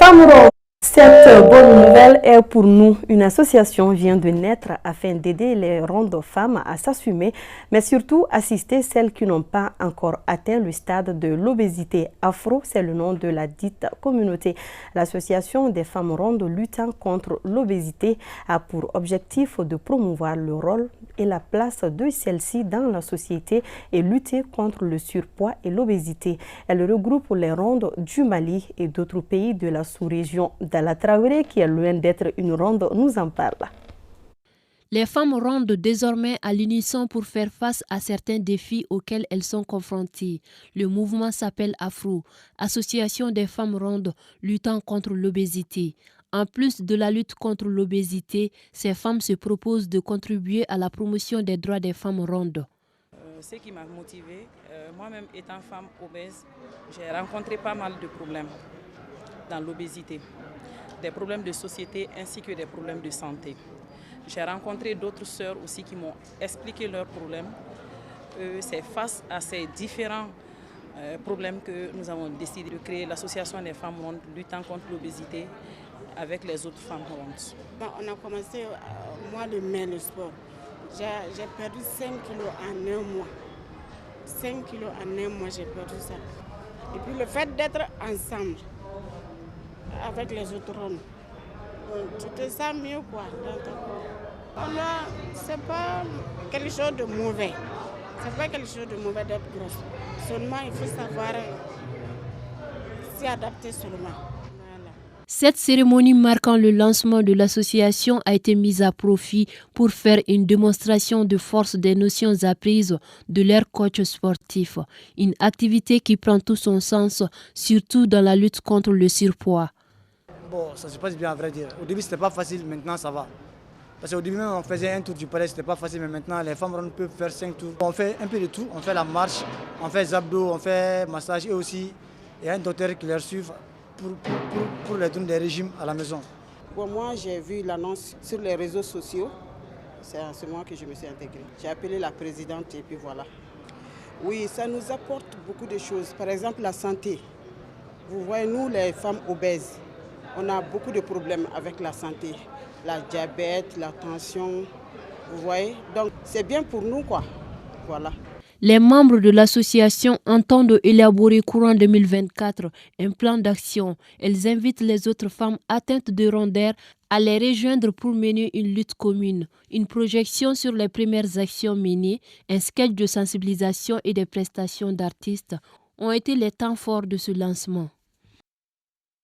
Femmes. Cette bonne nouvelle est pour nous. Une association vient de naître afin d'aider les rondes femmes à s'assumer, mais surtout assister celles qui n'ont pas encore atteint le stade de l'obésité. Afro, c'est le nom de la dite communauté. L'association des femmes rondes luttant contre l'obésité a pour objectif de promouvoir le rôle et la place de celle-ci dans la société et lutter contre le surpoids et l'obésité. Elle regroupe les rondes du Mali et d'autres pays de la sous-région. Dalla Traoré, qui est loin d'être une ronde, nous en parle. Les femmes rondent désormais à l'unisson pour faire face à certains défis auxquels elles sont confrontées. Le mouvement s'appelle Afro, Association des femmes rondes luttant contre l'obésité. En plus de la lutte contre l'obésité, ces femmes se proposent de contribuer à la promotion des droits des femmes rondes. Ce qui m'a motivée, moi-même étant femme obèse, j'ai rencontré pas mal de problèmes dans l'obésité. Des problèmes de société ainsi que des problèmes de santé. J'ai rencontré d'autres sœurs aussi qui m'ont expliqué leurs problèmes. C'est face à ces différents problèmes que nous avons décidé de créer l'association des femmes rondes luttant contre l'obésité avec les autres femmes rondes. On a commencé au mois de mai le sport. J'ai perdu 5 kilos en un mois. 5 kilos en un mois, j'ai perdu ça. Et puis le fait d'être ensemble avec les autres rondes, tu te sens mieux quoi. C'est pas quelque chose de mauvais. C'est pas quelque chose de mauvais d'être grosse. Seulement il faut savoir s'y adapter seulement. Voilà. Cette cérémonie marquant le lancement de l'association a été mise à profit pour faire une démonstration de force des notions apprises de leur coach sportif. Une activité qui prend tout son sens, surtout dans la lutte contre le surpoids. Bon, ça se passe bien à vrai dire. Au début c'était pas facile, maintenant ça va. Parce qu'au début même on faisait un tour du palais, c'était pas facile, mais maintenant les femmes rondes peuvent faire 5 tours. On fait un peu de tout, on fait la marche, on fait les abdos, on fait massage et aussi il y a un docteur qui les suit pour les donner des régimes à la maison. Bon, moi j'ai vu l'annonce sur les réseaux sociaux, c'est à ce moment que je me suis intégrée. J'ai appelé la présidente et puis voilà. Oui, ça nous apporte beaucoup de choses, par exemple la santé. Vous voyez, nous les femmes obèses, on a beaucoup de problèmes avec la santé, la diabète, la tension, vous voyez. Donc c'est bien pour nous quoi, voilà. Les membres de l'association entendent élaborer courant 2024 un plan d'action. Elles invitent les autres femmes atteintes de rondeur à les rejoindre pour mener une lutte commune. Une projection sur les premières actions menées, un sketch de sensibilisation et des prestations d'artistes ont été les temps forts de ce lancement.